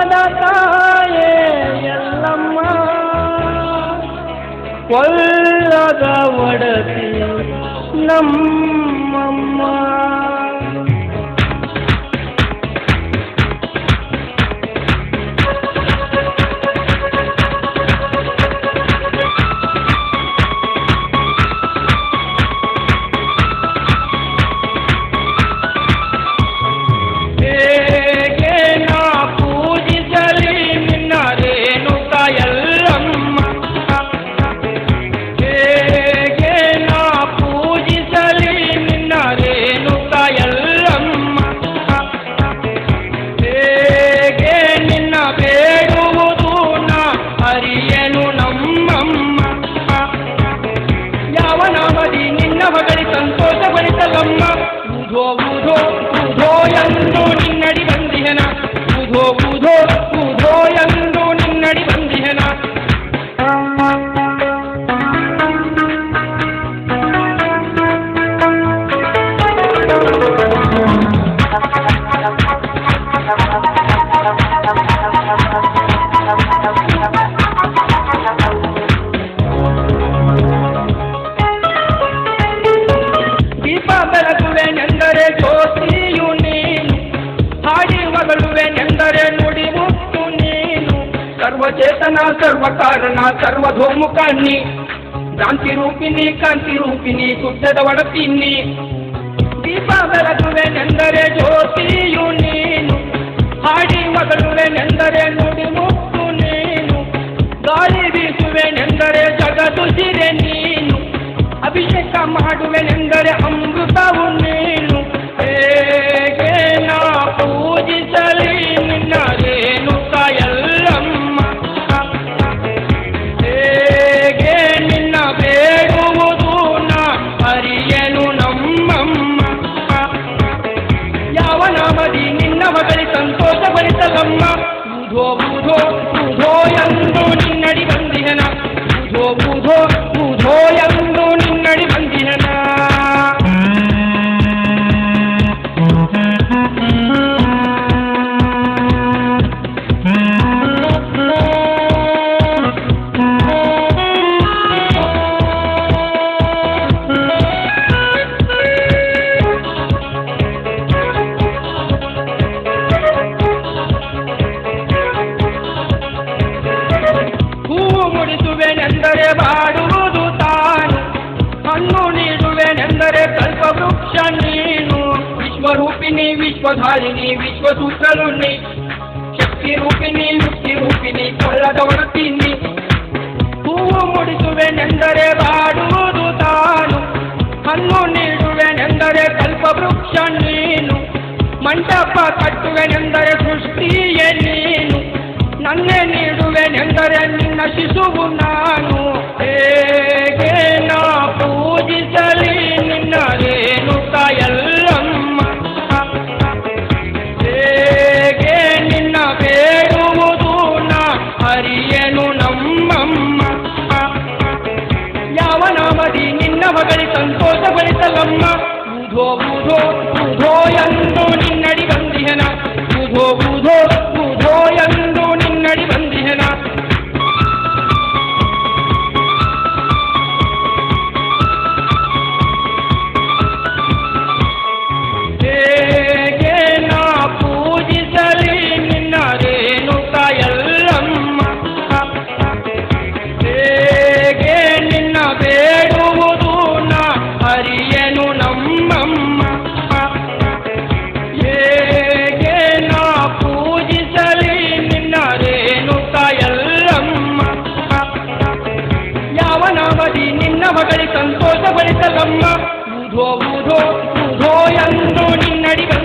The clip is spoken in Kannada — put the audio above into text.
ಧರ್ಮದ ತಾಯೇ ಎಲ್ಲಮ್ಮ ಕೊಲ್ಲದ ಒಡತಿ ನಮ್ಮಮ್ಮ. ಊಧೋ ಊಧೋ ಊಧೋ ಎಂದು ನಿನ್ನಡಿ ಬಂದಿಹೆನ, ಊಧೋ ಊಧೋ ಊಧೋ ಎಂದು ನಿನ್ನಡಿ ಬಂದಿಹೆನ. ದೀಪ ಬೆಳಗುವೆನೆಂದರೆ ಜ್ಯೋತಿಯು ನೀನು, ಹಾಡಿ ಮಗಳುವೆನೆಂದರೆ ನುಡಿ ಮುತ್ತು ನೀನು. ಸರ್ವಚೇತನ ಸರ್ವಕಾರಣ ಸರ್ವಧೋಮುಖ ನೀ, ಕ್ರಾಂತಿ ರೂಪಿಣಿ ಕಾಂತಿ ರೂಪಿಣಿ ಶುದ್ಧದ ಒಡತಿನಿ. ದೀಪ ಬೆಳಗುವೆನೆಂದರೆ ಜ್ಯೋತಿಯು ನೀನು, ಹಾಡಿ ಮಗಳುವೆನೆಂದರೆ ನುಡಿ ಮುತ್ತು ನೀನು. ಗಾಳಿ ಬೀಸುವೆನೆಂದರೆ ಜಗದುಸಿರೆ ನೀನು, ಅಭಿಷೇಕ ಮಾಡುವೆನೆಂದರೆ ಅಮೃತವು ನೀನು. ಹೇಗೆ ನಾ ಪೂಜಿಸಲಿ ನಿನ್ನ ರೇಣುಕ ಎಲ್ಲಮ್ಮ, ಹೇಗೆ ನಿನ್ನ ಬೇಡುವುದು ನಾ ಅರಿಯನು ನಮ್ಮಮ್ಮ. ಯಾವ ನಾಮದಿ ನಿನ್ನ ಮಗಳಿ ಸಂತೋಷಪಡಿಸಲಮ್ಮ. ಊಧೋ ಊಧೋ ಊಧೋ ಎಂದು ನಿನ್ನಡಿ ಬಂದಿಹೆನ, ಊಧೋ ಊಧೋ ಊಧೋ ಎಂದು ನಿನ್ನಡಿ ಬಂದಿಹೆನ. ಹೂವು ಮುಡಿಸುವೆನೆಂದರೆ ಬಾಡುವುದು ತಾನು, ಹಣ್ಣು ನೀಡುವೆನೆಂದರೆ ಕಲ್ಪವೃಕ್ಷ ನೀನು. ವಿಶ್ವರೂಪಿಣಿ ವಿಶ್ವಧಾರಿಣಿ ವಿಶ್ವಸೂತ್ರಲುಣ್ಣಿ, ಶಕ್ತಿ ರೂಪಿಣಿ ಮುಕ್ತಿ ರೂಪಿಣಿ ಕೊಳ್ಳದ ಒಡತಿನಿ. ಹೂವು ಮುಡಿಸುವೆನೆಂದರೆ ಬಾಡುವುದು ತಾನು, ಹಣ್ಣು ನೀಡುವೆನೆಂದರೆ ಕಲ್ಪವೃಕ್ಷ ನೀನು. ಮಂಟಪ ಕಟ್ಟುವೆನೆಂದರೆ ಸೃಷ್ಟಿಯೇ ನೀನು, ನನ್ನೇ ನೀಡುವೆನೆಂದರೆ ನಿನ್ನ ಶಿಶುವು ನಾನು. ಹೇಗೆ ನಾ ಪೂಜಿಸಲಿ ನಿನ್ನ ರೇಣುಕ ಎಲ್ಲಮ್ಮ, ಹೇಗೆ ನಿನ್ನ ಬೇಡುವುದು ನಾ ಅರಿಯನು ನಮ್ಮಮ್ಮ. ಯಾವ ನಾಮದಿ ನಿನ್ನ ಮಗಳಿ ಸಂತೋಷಪಡಿಸಲಮ್ಮ. ಊಧೋ ಊಧೋ ಊಧೋ ಎಂದು ನಿನ್ನಡಿ ಬಂದಿಹೆನ, ಊಧೋ ಊಧೋ ಊಧೋ ಎಂದು ನಿನ್ನಡಿ ಬಂದಿಹೆನ. ಹೇಗೆ ನಾ ಪೂಜಿಸಲಿ ನಿನ್ನ ರೇಣುಕ ಎಲ್ಲಮ್ಮ, ಹೇಗೆ ನಿನ್ನ ಬೇಡುವುದು ನಾ ಅರಿಯನು ನಮ್ಮಮ್ಮ. ಹೇಗೆ ನಾ ಪೂಜಿಸಲಿ ನಿನ್ನ ರೇಣುಕ ಎಲ್ಲಮ್ಮ. ಯಾವ ನಾಮದಿ ನಿನ್ನ ಮಗಳಿ ಸಂತೋಷಪಡಿಸಲಮ್ಮ. ಊಧೋ ಊಧೋ ಊಧೋ ಎಂದು ನಿನ್ನಡಿ ಬಂದ